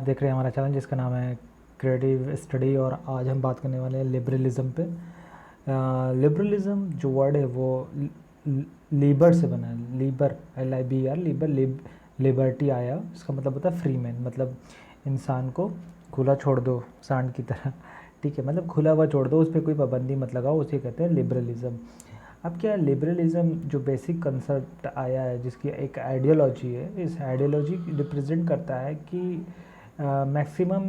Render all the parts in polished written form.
आप देख रहे हैं हमारा चैनल जिसका नाम है क्रिएटिव स्टडी। और आज हम बात करने वाले हैं लिबरलिज़म पे। लिबरलिज़म जो वर्ड है वो लीबर से बना है। लीबर LIBR लीबर लिबर्टी आया, इसका मतलब होता है फ्री मैन, मतलब इंसान को खुला छोड़ दो सांड की तरह। ठीक है, मतलब खुला हुआ छोड़ दो, उस पर कोई पाबंदी मत लगाओ, उसे कहते हैं लिबरलिज़म। अब क्या लिबरलिज़म जो बेसिक कंसेप्ट आया है, जिसकी एक आइडियोलॉजी है, इस आइडियोलॉजी रिप्रेजेंट करता है कि मैक्सिमम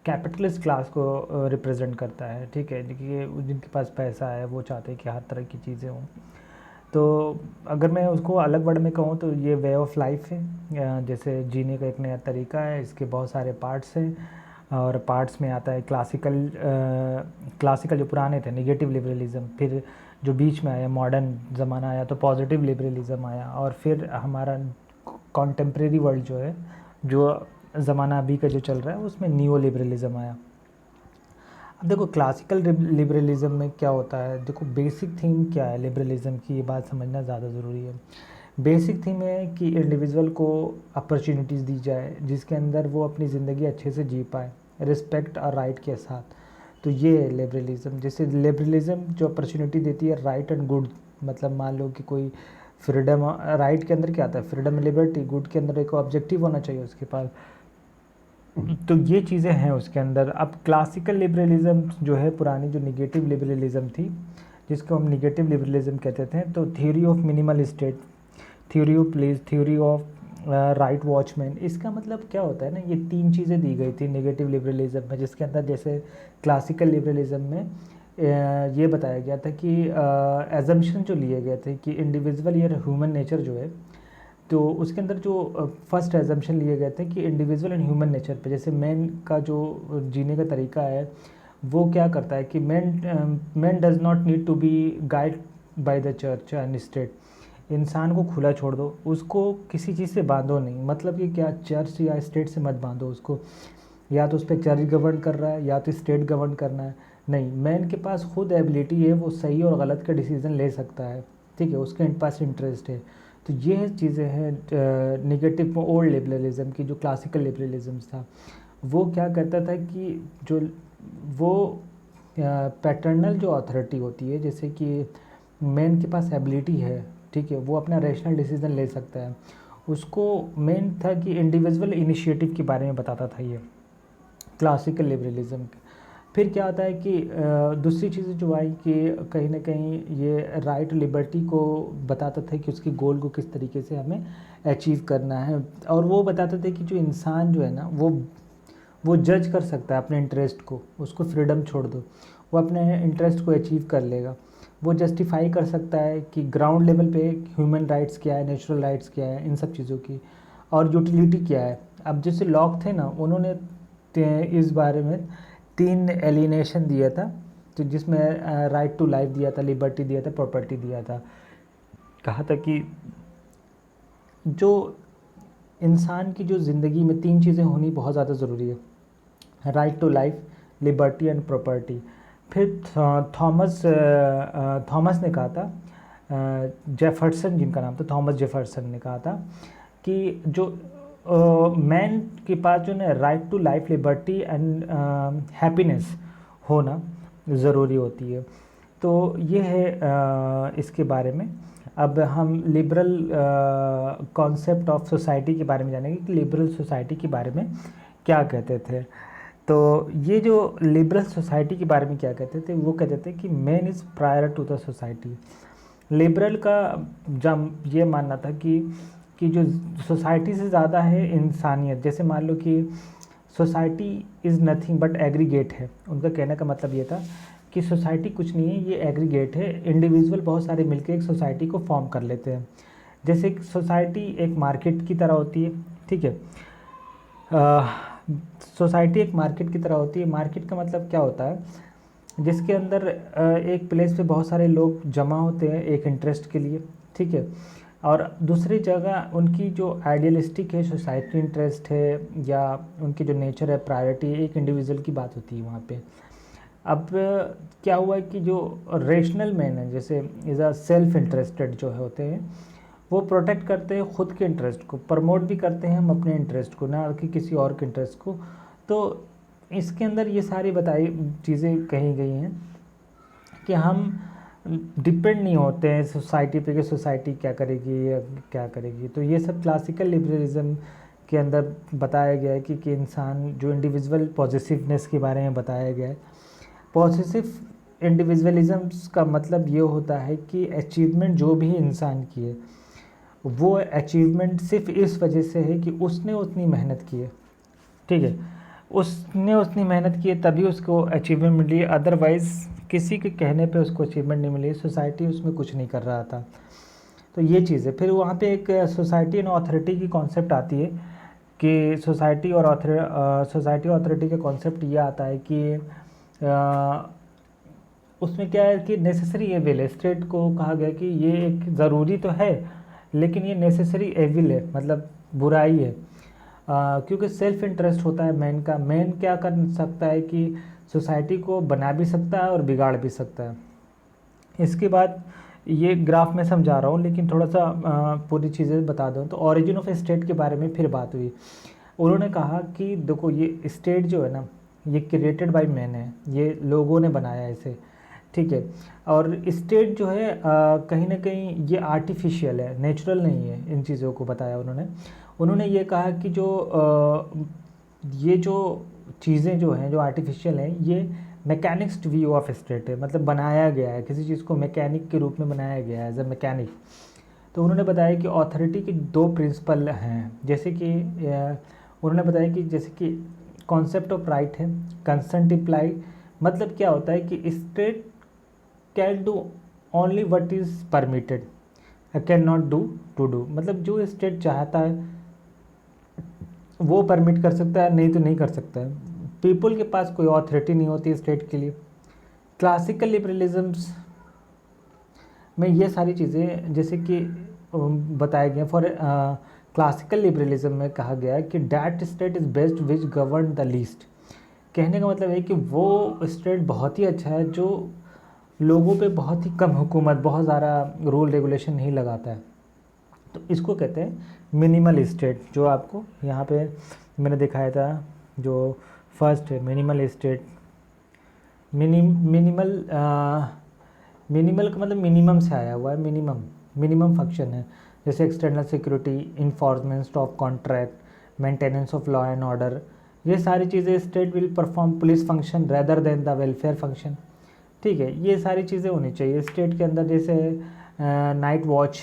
कैपिटलिस्ट क्लास को रिप्रेजेंट करता है। ठीक है, जिनके पास पैसा है वो चाहते हैं कि हर तरह की चीज़ें हों। तो अगर मैं उसको अलग वर्ड में कहूँ तो ये वे ऑफ लाइफ है, जैसे जीने का एक नया तरीका है। इसके बहुत सारे पार्ट्स हैं और पार्ट्स में आता है क्लासिकल जो पुराने थे निगेटिव लिबरलिज़म, फिर जो बीच में आया मॉडर्न ज़माना आया तो पॉजिटिव लिबरलिज़म आया, और फिर हमारा कॉन्टेम्प्रेरी वर्ल्ड जो है, जो ज़माना अभी का जो चल रहा है, उसमें नियो लिबरलिज़म आया। अब देखो क्लासिकल लिबरलिज़म में क्या होता है, देखो बेसिक थीम क्या है लिबरलिज़म की, ये बात समझना ज़्यादा ज़रूरी है। बेसिक थीम है कि इंडिविजुअल को अपॉर्चुनिटीज़ दी जाए जिसके अंदर वो अपनी ज़िंदगी अच्छे से जी पाए, रिस्पेक्ट और राइट के साथ। तो ये है लिबरलिज़म। जैसे लिबरलिज़म जो अपॉर्चुनिटी देती है राइट एंड गुड, मतलब मान लो कि कोई फ्रीडम, राइट के अंदर क्या आता है फ्रीडम लिबर्टी, गुड के अंदर एक ऑब्जेक्टिव होना चाहिए उसके पास। तो ये चीज़ें हैं उसके अंदर। अब क्लासिकल लिबरलिज़म जो है, पुरानी जो निगेटिव लिबरलिज़म थी, जिसको हम निगेटिव लिबरलिज़म कहते थे, तो theory of minimal state, theory of place, theory of right watchman, इसका मतलब क्या होता है ना, ये तीन चीज़ें दी गई थी निगेटिव लिबरलिज़म में, जिसके अंदर जैसे क्लासिकल लिबरलिज़म में ये बताया गया था कि एजम्पशन जो लिए गए थे कि इंडिविजुअल या ह्यूमन नेचर जो है, तो उसके अंदर जो फर्स्ट एजम्पशन लिए गए थे कि इंडिविजुअल एंड ह्यूमन नेचर पे, जैसे मैन का जो जीने का तरीका है वो क्या करता है कि man does not need to be guide by the church and state. इंसान को खुला छोड़ दो, उसको किसी चीज़ से बांधो नहीं, मतलब कि क्या चर्च या स्टेट से मत बांधो उसको, या तो उस पर चर्च गवर्न कर रहा है या तो स्टेट गवर्न करना है। नहीं, मैन के पास खुद एबिलिटी है, वो सही और गलत का डिसीज़न ले सकता है। ठीक है, उसके पास इंटरेस्ट है। तो ये चीज़ें हैं निगेटिव ओल्ड लिबरलिज़म की। जो क्लासिकल लिबरलिज़म था वो क्या कहता था कि जो वो पैटर्नल जो अथॉरिटी होती है, जैसे कि मैन के पास एबिलिटी है, ठीक है, वो अपना रैशनल डिसीज़न ले सकता है, उसको मेन था कि इंडिविजुअल इनिशिएटिव के बारे में बताता था ये क्लासिकल लिबरलिज़म। फिर क्या होता है कि दूसरी चीज़ें जो आई कि कहीं ना कहीं ये राइट लिबर्टी को बताता था कि उसकी गोल को किस तरीके से हमें अचीव करना है, और वो बताते थे कि जो इंसान जो है ना, वो जज कर सकता है अपने इंटरेस्ट को, उसको फ्रीडम छोड़ दो, वो अपने इंटरेस्ट को अचीव कर लेगा। वो जस्टिफाई कर सकता है कि ग्राउंड लेवल पे ह्यूमन राइट्स क्या है, नेचुरल राइट्स क्या है, इन सब चीज़ों की, और यूटिलिटी क्या है। अब जैसे लॉक थे ना, उन्होंने इस बारे में 3 एलिनेशन दिया था, तो जिसमें राइट टू लाइफ दिया था, लिबर्टी दिया था, प्रॉपर्टी दिया था। कहा था कि जो इंसान की जो ज़िंदगी में 3 चीज़ें होनी बहुत ज़्यादा ज़रूरी है, right to life, liberty and property. फिर थॉमस ने कहा था, जेफरसन जिनका नाम था, थॉमस जेफरसन ने कहा था कि जो मैन के पास जो ना right to life, liberty and happiness होना ज़रूरी होती है। तो ये है इसके बारे में। अब हम लिबरल कॉन्सेप्ट ऑफ सोसाइटी के बारे में जानेंगे कि लिबरल सोसाइटी के बारे में क्या कहते थे। तो ये जो लिबरल सोसाइटी के बारे में क्या कहते थे, वो कहते थे कि man is prior to the society. Liberal का जब ये मानना था कि जो सोसाइटी से ज़्यादा है इंसानियत। जैसे मान लो कि society is nothing but aggregate है, उनका कहने का मतलब ये था कि सोसाइटी कुछ नहीं है, ये एग्रीगेट है, इंडिविजुअल बहुत सारे मिलकर एक सोसाइटी को फॉर्म कर लेते हैं। जैसे सोसाइटी एक मार्केट की तरह होती है, ठीक है, सोसाइटी एक मार्केट की तरह होती है। मार्केट का मतलब क्या होता है, जिसके अंदर एक प्लेस पे बहुत सारे लोग जमा होते हैं एक इंटरेस्ट के लिए, ठीक है, और दूसरी जगह उनकी जो आइडियलिस्टिक है, सोसाइटी इंटरेस्ट है, या उनकी जो नेचर है, प्रायोरिटी है, एक इंडिविजुअल की बात होती है वहाँ पे। अब क्या हुआ है कि जो रेशनल मैन है, जैसे इज़ अ सेल्फ इंटरेस्टेड जो होते हैं, वो प्रोटेक्ट करते हैं खुद के इंटरेस्ट को, प्रमोट भी करते हैं हम अपने इंटरेस्ट को, ना कि किसी और के इंटरेस्ट को। तो इसके अंदर ये सारी बताई चीज़ें कही गई हैं कि हम डिपेंड नहीं होते हैं सोसाइटी पे कि सोसाइटी क्या करेगी या क्या करेगी। तो ये सब क्लासिकल लिबरलिज्म के अंदर बताया गया है कि इंसान जो इंडिविजुअल पॉजिटिवनेस के बारे में बताया गया है। पॉजिटिव इंडिविजुअलिज्म का मतलब ये होता है कि अचीवमेंट जो भी इंसान की है वो अचीवमेंट सिर्फ इस वजह से है कि उसने उतनी मेहनत की है, ठीक है, उसने उतनी मेहनत की है तभी उसको अचीवमेंट मिली, अदरवाइज़ किसी के कहने पे उसको अचीवमेंट नहीं मिली, सोसाइटी उसमें कुछ नहीं कर रहा था। तो ये चीज़ है। फिर वहाँ पे एक सोसाइटी एंड ऑथोरिटी की कॉन्सेप्ट आती है कि सोसाइटी और ऑथोरिटी का कॉन्सेप्ट ये आता है कि उसमें क्या है कि नेसेसरी एविल है। स्टेट को कहा गया कि ये एक ज़रूरी तो है लेकिन ये नेसेसरी एविल है, मतलब बुराई है, क्योंकि सेल्फ इंटरेस्ट होता है मैन का। मैन क्या कर सकता है कि सोसाइटी को बना भी सकता है और बिगाड़ भी सकता है। इसके बाद ये ग्राफ में समझा रहा हूँ लेकिन थोड़ा सा पूरी चीज़ें बता दूँ। तो ओरिजिन ऑफ स्टेट के बारे में फिर बात हुई। उन्होंने कहा कि देखो ये स्टेट जो है ना ये क्रिएटेड बाय मैन है, ये लोगों ने बनाया इसे, ठीक है। और स्टेट जो है कहीं ना कहीं ये आर्टिफिशियल है, नेचुरल नहीं है। इन चीज़ों को बताया उन्होंने ये कहा कि ये जो चीज़ें जो हैं जो आर्टिफिशियल हैं ये मैकेनिक्स व्यू ऑफ स्टेट है, मतलब बनाया गया है, किसी चीज़ को मैकेनिक के रूप में बनाया गया है एज अ मैकेनिक। तो उन्होंने बताया कि ऑथोरिटी के दो प्रिंसिपल हैं, जैसे कि उन्होंने बताया कि जैसे कि कॉन्सेप्ट ऑफ राइट है, कंसेंट इम्प्लाई, मतलब क्या होता है कि state can do only what is permitted, can not do to do, मतलब जो स्टेट चाहता है वो परमिट कर सकता है, नहीं तो नहीं कर सकता है। पीपल के पास कोई ऑथोरिटी नहीं होती स्टेट के लिए। क्लासिकल लिबरलिज्म्स में ये सारी चीज़ें जैसे कि बताया गया। फॉर क्लासिकल लिबरलिज्म में कहा गया है कि that state is best which govern the least. कहने का मतलब है कि वो स्टेट बहुत ही अच्छा है जो लोगों पे बहुत ही कम हुकूमत, बहुत ज़्यादा रूल रेगुलेशन नहीं लगाता है। तो इसको कहते हैं मिनिमल स्टेट, जो आपको यहाँ पे मैंने दिखाया था। जो फर्स्ट है मिनिमल स्टेट, मिनिमल का मतलब मिनिमम से आया हुआ है, मिनिमम फंक्शन है, जैसे external security, enforcement of contract, maintenance of law and order. ये सारी चीज़ें state will perform police function rather than the welfare function, ठीक है। ये सारी चीज़ें होनी चाहिए स्टेट के अंदर। जैसे night watch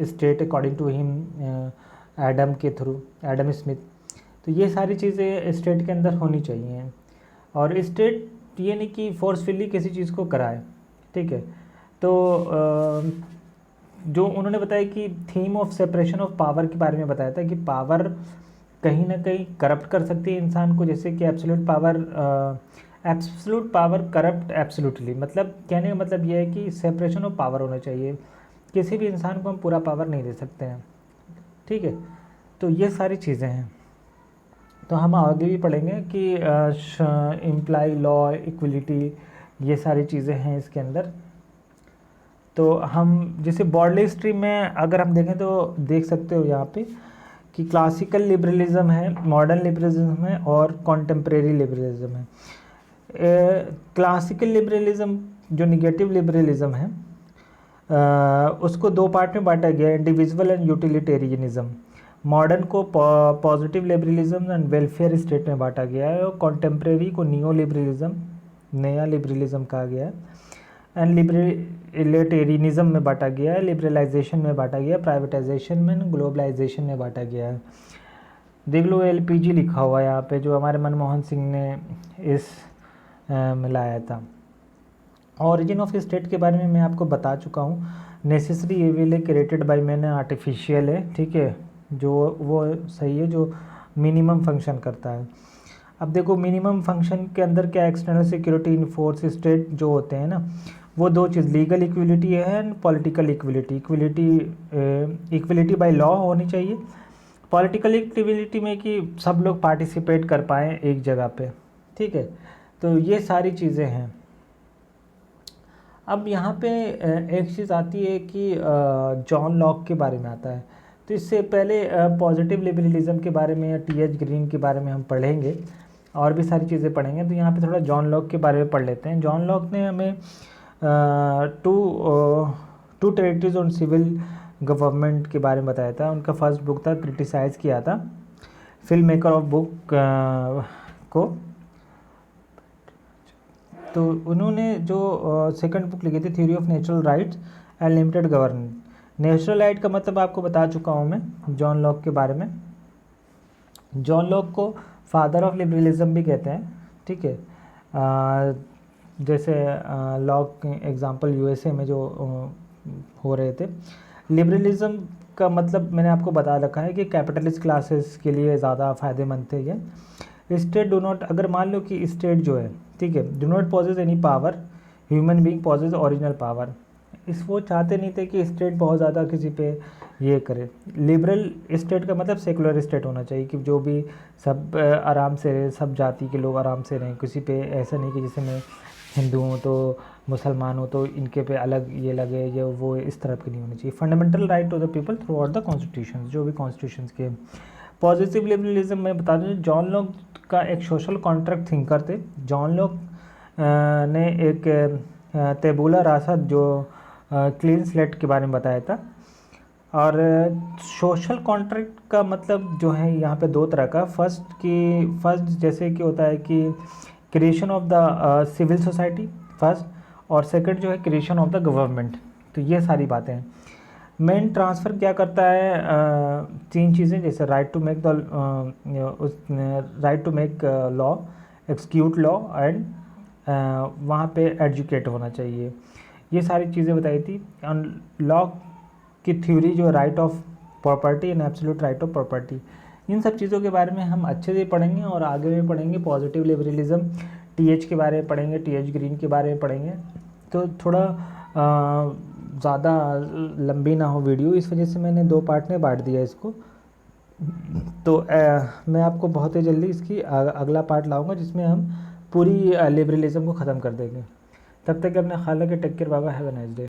state according to him Adam Smith. तो ये सारी चीज़ें स्टेट के अंदर होनी चाहिए। और स्टेट ये नहीं कि फोर्सफुली किसी चीज़ को कराए, ठीक है। तो जो उन्होंने बताया कि theme of separation of power के बारे में बताया था कि पावर कहीं ना कहीं करप्ट कर सकती है इंसान को, जैसे कि एब्सोल्यूट पावर करप्ट एब्सोल्युटली। मतलब कहने का मतलब ये है कि सेपरेशन ऑफ पावर होना चाहिए, किसी भी इंसान को हम पूरा पावर नहीं दे सकते हैं, ठीक है। तो ये सारी चीज़ें हैं। तो हम आगे भी पढ़ेंगे कि इम्प्लाई लॉ, इक्वलिटी, ये सारी चीज़ें हैं इसके अंदर। तो हम जैसे बॉर्डली स्ट्रीम में अगर हम देखें तो देख सकते हो यहाँ पे कि क्लासिकल लिबरलिज्म है, मॉडर्न लिबरलिज्म है और कॉन्टेम्प्रेरी लिबरलिज्म है। क्लासिकल लिबरलिज्म जो निगेटिव लिबरलिज्म है उसको दो पार्ट में बांटा गया, इंडिविजुअल एंड यूटिलिटेरियनिज्म। मॉडर्न को positive liberalism and welfare state में बांटा गया है, और कॉन्टेम्प्रेरी को नियो लिबरलिज्म, नया लिबरलिज्म कहा गया है, एंड लिबरलिटेरियनिज्म में बांटा गया है, लिबरलाइजेशन में बांटा गया, प्राइवेटाइजेशन में, ग्लोबलाइजेशन में बांटा गया है। देख लो LPG लिखा हुआ है यहाँ पे, जो हमारे मनमोहन सिंह ने इस में लाया था। ऑरिजिन ऑफ स्टेट के बारे में मैं आपको बता चुका हूँ। नेसेसरी एविल है, क्रिएटेड बाय मैन, आर्टिफिशियल है, ठीक है, जो वो सही है, जो मिनिमम फंक्शन करता है। अब देखो मिनिमम फंक्शन के अंदर क्या, एक्सटर्नल सिक्योरिटी, इन्फोर्स स्टेट जो होते हैं ना, वो दो चीज़, लीगल इक्वलिटी है and political equality. Equality by law होनी चाहिए। पॉलिटिकल इक्वलिटी में कि सब लोग पार्टिसिपेट कर पाएँ एक जगह पे, ठीक है। तो ये सारी चीज़ें हैं। अब यहाँ पे एक चीज़ आती है कि जॉन लॉक के बारे में आता है। तो इससे पहले पॉजिटिव लिबरलिज्म के बारे में या टी.एच. ग्रीन के बारे में हम पढ़ेंगे और भी सारी चीज़ें पढ़ेंगे। तो यहाँ पे थोड़ा जॉन लॉक के बारे में पढ़ लेते हैं। जॉन लॉक ने हमें two territories on civil government के बारे में बताया था। उनका फर्स्ट बुक था, क्रिटिसाइज़ किया था फिल्म मेकर ऑफ बुक को। तो उन्होंने जो सेकंड बुक लिखी थी, theory of natural rights and limited governance. Natural right का मतलब आपको बता चुका हूँ मैं जॉन लॉक के बारे में। जॉन लॉक को फादर ऑफ लिबरलिज्म भी कहते हैं, ठीक है। जैसे लॉक एग्जांपल यूएसए में जो हो रहे थे। लिबरलिज्म का मतलब मैंने आपको बता रखा है कि कैपिटलिस्ट क्लासेस के लिए ज़्यादा फ़ायदेमंद थे ये। स्टेट डू नॉट, अगर मान लो कि स्टेट जो है, ठीक है, do not possess any power, human being possess original power. वो चाहते नहीं थे कि स्टेट बहुत ज़्यादा किसी पे ये करे। लिबरल स्टेट का मतलब सेकुलर स्टेट होना चाहिए कि जो भी सब आराम से रहे, सब जाति के लोग आराम से रहें, किसी पे ऐसा नहीं कि जैसे मैं हिंदू हूँ तो मुसलमान हूँ तो इनके पे अलग ये लगे, ये वो इस तरह की नहीं होनी चाहिए। Fundamental right to the people throughout the constitution, जो भी कॉन्स्टिट्यूशन के। पॉजिटिव लिबरलिज्म में बता दूँ, जॉन लॉक का एक सोशल कॉन्ट्रैक्ट थिंकर थे। जॉन लॉक ने एक टेबुला रासा जो क्लीन स्लेट के बारे में बताया था। और सोशल कॉन्ट्रैक्ट का मतलब जो है यहाँ पे दो तरह का, फर्स्ट जैसे कि होता है कि creation of the civil society first, और सेकंड जो है क्रिएशन ऑफ द गवर्नमेंट। तो ये सारी बातें हैं। मेन ट्रांसफ़र क्या करता है, तीन चीज़ें, जैसे right to make law, execute law and वहाँ पे एजुकेट होना चाहिए। ये सारी चीज़ें बताई थी। लॉ की थ्योरी जो right of property and absolute right of property, इन सब चीज़ों के बारे में हम अच्छे से पढ़ेंगे और आगे में पढ़ेंगे। Positive liberalism, TH. के बारे में पढ़ेंगे, टी.एच. ग्रीन के बारे में पढ़ेंगे। तो थोड़ा ज़्यादा लंबी ना हो वीडियो, इस वजह से मैंने 2 पार्ट में बांट दिया इसको। तो मैं आपको बहुत ही जल्दी इसकी अगला पार्ट लाऊंगा जिसमें हम पूरी लिबरलिज्म को ख़त्म कर देंगे। तब तक अपने ख्याल रखें। Take care, bye bye, have a nice day.